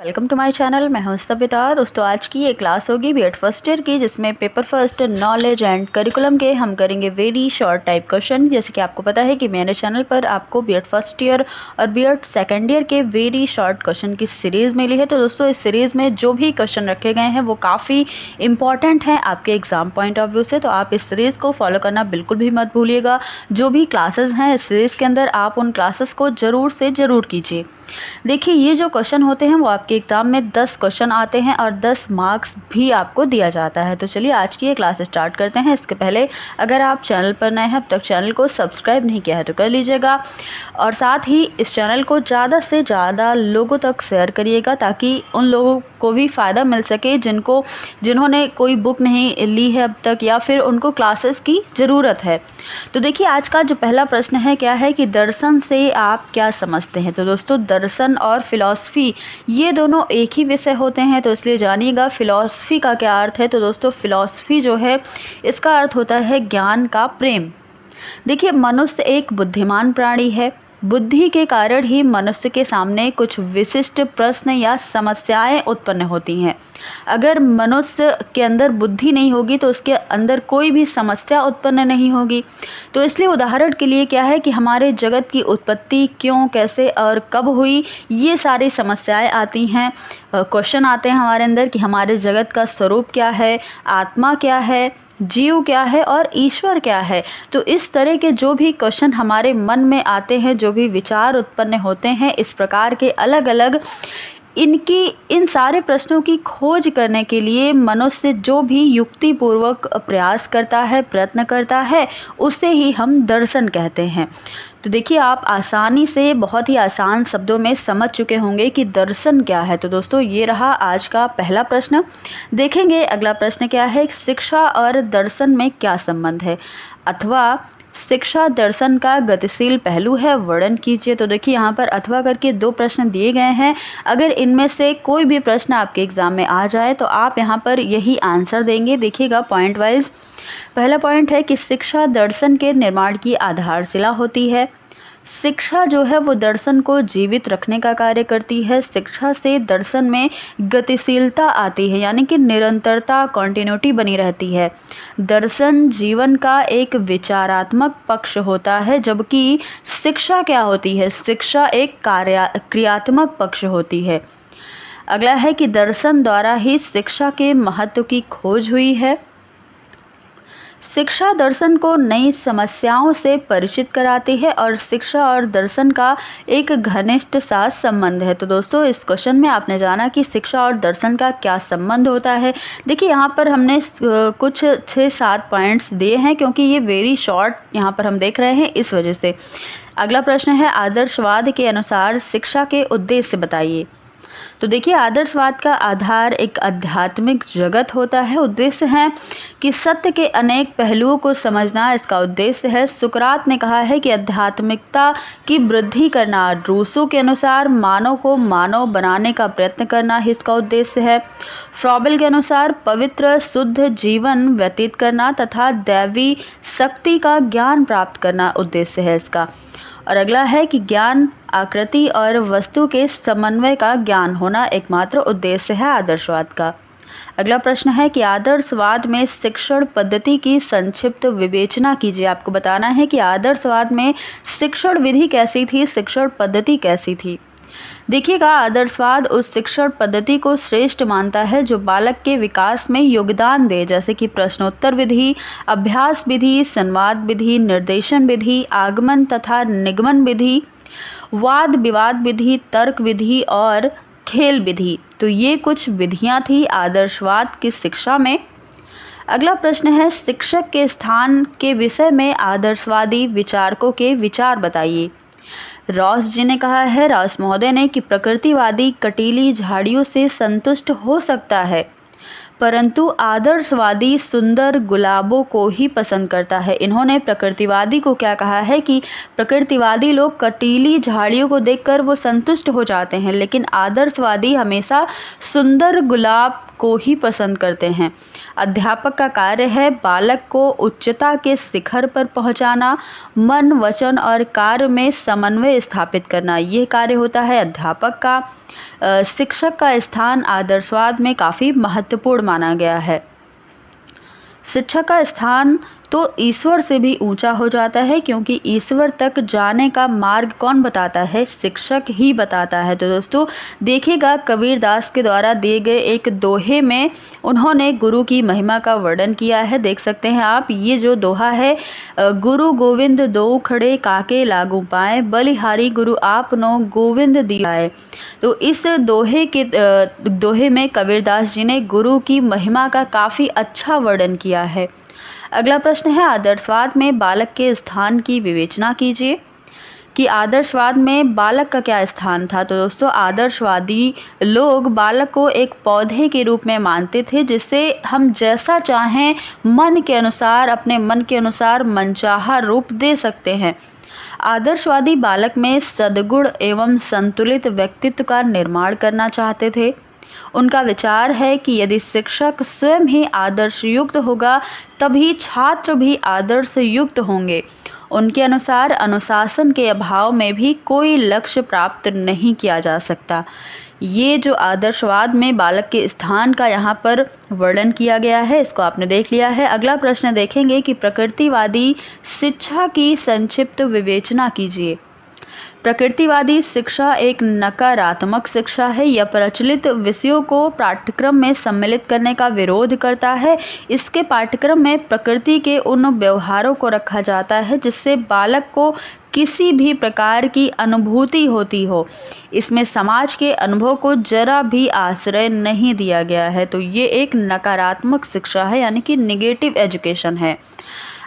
Welcome to my channel. मैं हूं सविता। दोस्तों, आज की ये क्लास होगी बीएड फर्स्ट ईयर की, जिसमें paper first knowledge and curriculum के हम करेंगे वेरी शॉर्ट टाइप क्वेश्चन। जैसे कि आपको पता है कि मेरे चैनल पर आपको बीएड फर्स्ट ईयर और बीएड सेकंड ईयर के वेरी शॉर्ट क्वेश्चन की सीरीज़ मिली है। तो दोस्तों, इस सीरीज़ में जो भी क्वेश्चन रखे गए हैं वो काफ़ी इंपॉर्टेंट हैं आपके एग्जाम पॉइंट ऑफ व्यू से। तो आप इस सीरीज़ को फॉलो करना बिल्कुल भी मत भूलिएगा। जो भी क्लासेस हैं इस सीरीज़ के अंदर, आप उन क्लासेस को ज़रूर से ज़रूर कीजिए। देखिए, ये जो क्वेश्चन होते हैं वो आपके एग्ज़ाम में 10 क्वेश्चन आते हैं और 10 मार्क्स भी आपको दिया जाता है। तो चलिए आज की ये क्लास स्टार्ट करते हैं। इसके पहले अगर आप चैनल पर नए हैं, अब तक चैनल को सब्सक्राइब नहीं किया है तो कर लीजिएगा, और साथ ही इस चैनल को ज़्यादा से ज़्यादा लोगों तक शेयर करिएगा, ताकि उन लोगों को भी फ़ायदा मिल सके जिन्होंने कोई बुक नहीं ली है अब तक, या फिर उनको क्लासेस की ज़रूरत है। तो देखिए, आज का जो पहला प्रश्न है क्या है कि दर्शन से आप क्या समझते हैं। तो दोस्तों, दर्शन और फिलॉसफी ये दोनों एक ही विषय होते हैं, तो इसलिए जानिएगा फिलॉसफी का क्या अर्थ है। तो दोस्तों, फिलॉसफी जो है इसका अर्थ होता है ज्ञान का प्रेम। देखिए, मनुष्य एक बुद्धिमान प्राणी है। बुद्धि के कारण ही मनुष्य के सामने कुछ विशिष्ट प्रश्न या समस्याएं उत्पन्न होती हैं। अगर मनुष्य के अंदर बुद्धि नहीं होगी तो उसके अंदर कोई भी समस्या उत्पन्न नहीं होगी। तो इसलिए उदाहरण के लिए क्या है कि हमारे जगत की उत्पत्ति क्यों, कैसे और कब हुई, ये सारी समस्याएं आती हैं। क्वेश्चन आते हैं हमारे अंदर कि हमारे जगत का स्वरूप क्या है, आत्मा क्या है, जीव क्या है और ईश्वर क्या है। तो इस तरह के जो भी क्वेश्चन हमारे मन में आते हैं, जो भी विचार उत्पन्न होते हैं, इस प्रकार के अलग अलग इन सारे प्रश्नों की खोज करने के लिए मनुष्य जो भी युक्तिपूर्वक प्रयास करता है, प्रयत्न करता है, उसे ही हम दर्शन कहते हैं। तो देखिए, आप आसानी से बहुत ही आसान शब्दों में समझ चुके होंगे कि दर्शन क्या है। तो दोस्तों, ये रहा आज का पहला प्रश्न। देखेंगे अगला प्रश्न क्या है, शिक्षा और दर्शन में क्या संबंध है, अथवा शिक्षा दर्शन का गतिशील पहलू है, वर्णन कीजिए। तो देखिए, यहाँ पर अथवा करके 2 प्रश्न दिए गए हैं। अगर इनमें से कोई भी प्रश्न आपके एग्जाम में आ जाए तो आप यहाँ पर यही आंसर देंगे। देखिएगा पॉइंट वाइज। पहला पॉइंट है कि शिक्षा दर्शन के निर्माण की आधारशिला होती है। शिक्षा जो है वो दर्शन को जीवित रखने का कार्य करती है। शिक्षा से दर्शन में गतिशीलता आती है, यानी कि निरंतरता, कॉन्टिन्यूटी बनी रहती है। दर्शन जीवन का एक विचारात्मक पक्ष होता है, जबकि शिक्षा क्या होती है, शिक्षा एक क्रियात्मक पक्ष होती है। अगला है कि दर्शन द्वारा ही शिक्षा के महत्व की खोज हुई है। शिक्षा दर्शन को नई समस्याओं से परिचित कराती है और शिक्षा और दर्शन का एक घनिष्ठ साथ संबंध है। तो दोस्तों, इस क्वेश्चन में आपने जाना कि शिक्षा और दर्शन का क्या संबंध होता है। देखिए, यहाँ पर हमने कुछ 6-7 पॉइंट्स दिए हैं, क्योंकि ये वेरी शॉर्ट यहाँ पर हम देख रहे हैं, इस वजह से। अगला प्रश्न है, आदर्शवाद के अनुसार शिक्षा के उद्देश्य बताइए। तो देखिए, आदर्शवाद का आधार एक आध्यात्मिक जगत होता है। उद्देश्य है कि सत्य के अनेक पहलुओं को समझना इसका उद्देश्य है। सुकरात ने कहा है कि आध्यात्मिकता की वृद्धि करना, रूसो के अनुसार मानव को मानव बनाने का प्रयत्न करना ही इसका उद्देश्य है। फ्रॉबेल के अनुसार पवित्र शुद्ध जीवन व्यतीत करना तथा दैवी शक्ति का ज्ञान प्राप्त करना उद्देश्य है इसका। और अगला है कि ज्ञान, आकृति और वस्तु के समन्वय का ज्ञान होना एकमात्र उद्देश्य है आदर्शवाद का। अगला प्रश्न है कि आदर्शवाद में शिक्षण पद्धति की संक्षिप्त विवेचना कीजिए। आपको बताना है कि आदर्शवाद में शिक्षण विधि कैसी थी, शिक्षण पद्धति कैसी थी। देखिएगा, आदर्शवाद उस शिक्षण पद्धति को श्रेष्ठ मानता है जो बालक के विकास में योगदान दे, जैसे कि प्रश्नोत्तर विधि, अभ्यास विधि, संवाद विधि, निर्देशन विधि, आगमन तथा निगमन विधि, वाद विवाद विधि, तर्क विधि और खेल विधि। तो ये कुछ विधियां थी आदर्शवाद की शिक्षा में। अगला प्रश्न है, शिक्षक के स्थान के विषय में आदर्शवादी विचारकों के विचार बताइए। रॉस जी ने कहा है, रॉस महोदय ने, कि प्रकृतिवादी कटीली झाड़ियों से संतुष्ट हो सकता है, परंतु आदर्शवादी सुंदर गुलाबों को ही पसंद करता है। इन्होंने प्रकृतिवादी को क्या कहा है कि प्रकृतिवादी लोग कटीली झाड़ियों को देखकर वो संतुष्ट हो जाते हैं, लेकिन आदर्शवादी हमेशा सुंदर गुलाब को ही पसंद करते हैं। अध्यापक का कार्य है बालक को उच्चता के शिखर पर पहुंचाना, मन, वचन और कार्य में समन्वय स्थापित करना, ये कार्य होता है अध्यापक का। शिक्षक का स्थान आदर्शवाद में काफ़ी महत्वपूर्ण माना गया है। शिक्षक का स्थान तो ईश्वर से भी ऊंचा हो जाता है, क्योंकि ईश्वर तक जाने का मार्ग कौन बताता है? शिक्षक ही बताता है। तो दोस्तों देखिएगा, कबीरदास के द्वारा दिए गए एक दोहे में उन्होंने गुरु की महिमा का वर्णन किया है। देख सकते हैं आप, ये जो दोहा है, गुरु गोविंद दो खड़े काके लागू पाए, बलिहारी गुरु आपनो गोविंद दियाए। तो इस दोहे में कबीरदास जी ने गुरु की महिमा का काफ़ी अच्छा वर्णन किया है। अगला प्रश्न है, आदर्शवाद में बालक के स्थान की विवेचना कीजिए कि आदर्शवाद में बालक का क्या स्थान था। तो दोस्तों आदर्शवादी लोग बालक को एक पौधे के रूप में मानते थे, जिससे हम जैसा चाहें मन के अनुसार, अपने मन के अनुसार मनचाहा रूप दे सकते हैं। आदर्शवादी बालक में सद्गुण एवं संतुलित व्यक्तित्व का निर्माण करना चाहते थे। उनका विचार है कि यदि शिक्षक स्वयं ही आदर्श युक्त होगा, तभी छात्र भी आदर्श युक्त होंगे। उनके अनुसार अनुशासन के अभाव में भी कोई लक्ष्य प्राप्त नहीं किया जा सकता। ये जो आदर्शवाद में बालक के स्थान का यहाँ पर वर्णन किया गया है, इसको आपने देख लिया है। अगला प्रश्न देखेंगे कि प्रकृतिवादी शिक्षा की संक्षिप्त विवेचना कीजिए। प्रकृतिवादी शिक्षा एक नकारात्मक शिक्षा है। यह प्रचलित विषयों को पाठ्यक्रम में सम्मिलित करने का विरोध करता है। इसके पाठ्यक्रम में प्रकृति के उन व्यवहारों को रखा जाता है जिससे बालक को किसी भी प्रकार की अनुभूति होती हो। इसमें समाज के अनुभव को जरा भी आश्रय नहीं दिया गया है। तो ये एक नकारात्मक शिक्षा है, यानी कि निगेटिव एजुकेशन है।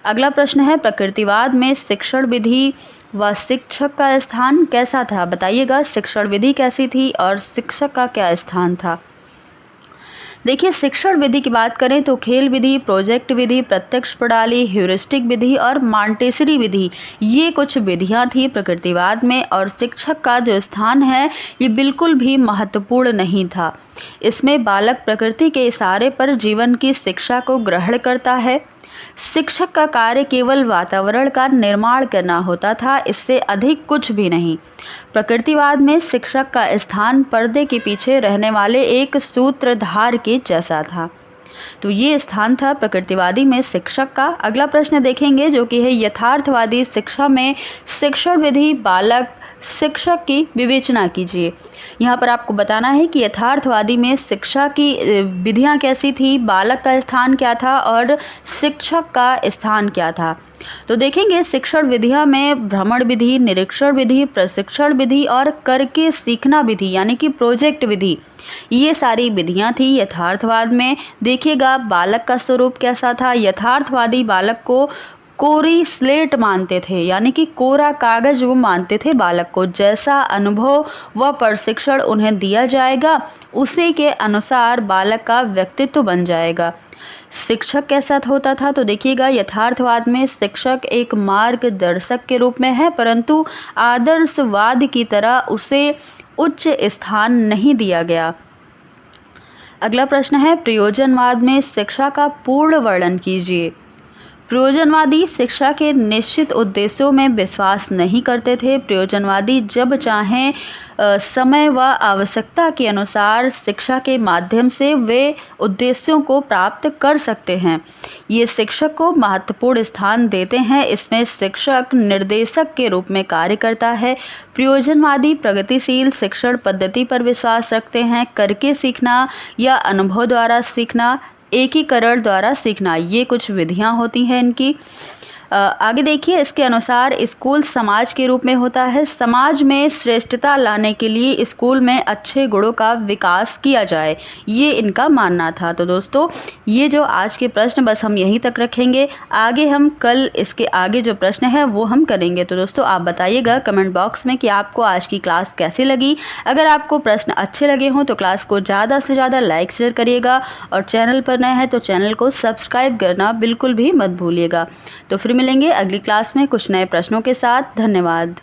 अगला प्रश्न है, प्रकृतिवाद में शिक्षण विधि व शिक्षक का स्थान कैसा था? बताइएगा, शिक्षण विधि कैसी थी और शिक्षक का क्या स्थान था? देखिए, शिक्षण विधि की बात करें तो खेल विधि, प्रोजेक्ट विधि, प्रत्यक्ष प्रणाली, ह्यूरिस्टिक विधि और मॉन्टेसरी विधि, ये कुछ विधियां थी प्रकृतिवाद में। और शिक्षक का जो स्थान है ये बिल्कुल भी महत्वपूर्ण नहीं था। इसमें बालक प्रकृति के इशारे पर जीवन की शिक्षा को ग्रहण करता है। शिक्षक का कार्य केवल वातावरण का निर्माण करना होता था, इससे अधिक कुछ भी नहीं। प्रकृतिवाद में शिक्षक का स्थान पर्दे के पीछे रहने वाले एक सूत्रधार के जैसा था। तो ये स्थान था प्रकृतिवादी में शिक्षक का। अगला प्रश्न देखेंगे जो कि है, यथार्थवादी शिक्षा में शिक्षण विधि बालक शिक्षक की विवेचना कीजिए। यहाँ पर आपको बताना है कि यथार्थवादी में शिक्षा की विधियाँ कैसी थी, बालक का स्थान क्या था और शिक्षक का स्थान क्या था। तो देखेंगे, शिक्षण विधियाँ में भ्रमण विधि, निरीक्षण विधि, प्रशिक्षण विधि और करके सीखना विधि यानी कि प्रोजेक्ट विधि, ये सारी विधियाँ थी यथार्थवाद में। देखिएगा बालक का स्वरूप कैसा था। यथार्थवादी बालक को कोरी स्लेट मानते थे, यानी कि कोरा कागज वो मानते थे बालक को। जैसा अनुभव व प्रशिक्षण उन्हें दिया जाएगा उसी के अनुसार बालक का व्यक्तित्व बन जाएगा। शिक्षक कैसा होता था? तो देखिएगा, यथार्थवाद में शिक्षक एक मार्गदर्शक के रूप में है, परंतु आदर्शवाद की तरह उसे उच्च स्थान नहीं दिया गया। अगला प्रश्न है, प्रयोजनवाद में शिक्षा का पूर्ण वर्णन कीजिए। प्रयोजनवादी शिक्षा के निश्चित उद्देश्यों में विश्वास नहीं करते थे। प्रयोजनवादी जब चाहें समय व आवश्यकता के अनुसार शिक्षा के माध्यम से वे उद्देश्यों को प्राप्त कर सकते हैं। ये शिक्षक को महत्वपूर्ण स्थान देते हैं। इसमें शिक्षक निर्देशक के रूप में कार्य करता है। प्रयोजनवादी प्रगतिशील शिक्षण पद्धति पर विश्वास रखते हैं। करके सीखना या अनुभव द्वारा सीखना, एकीकरण द्वारा सीखना, ये कुछ विधियां होती हैं इनकी। आगे देखिए, इसके अनुसार स्कूल समाज के रूप में होता है। समाज में श्रेष्ठता लाने के लिए स्कूल में अच्छे गुणों का विकास किया जाए, ये इनका मानना था। तो दोस्तों ये जो आज के प्रश्न बस हम यहीं तक रखेंगे। आगे हम कल इसके आगे जो प्रश्न है वो हम करेंगे। तो दोस्तों आप बताइएगा कमेंट बॉक्स में कि आपको आज की क्लास कैसी लगी। अगर आपको प्रश्न अच्छे लगे हों तो क्लास को ज़्यादा से ज़्यादा लाइक शेयर करिएगा और चैनल पर नए हैं तो चैनल को सब्सक्राइब करना बिल्कुल भी मत भूलिएगा। तो फिर मिलेंगे अगली क्लास में कुछ नए प्रश्नों के साथ। धन्यवाद।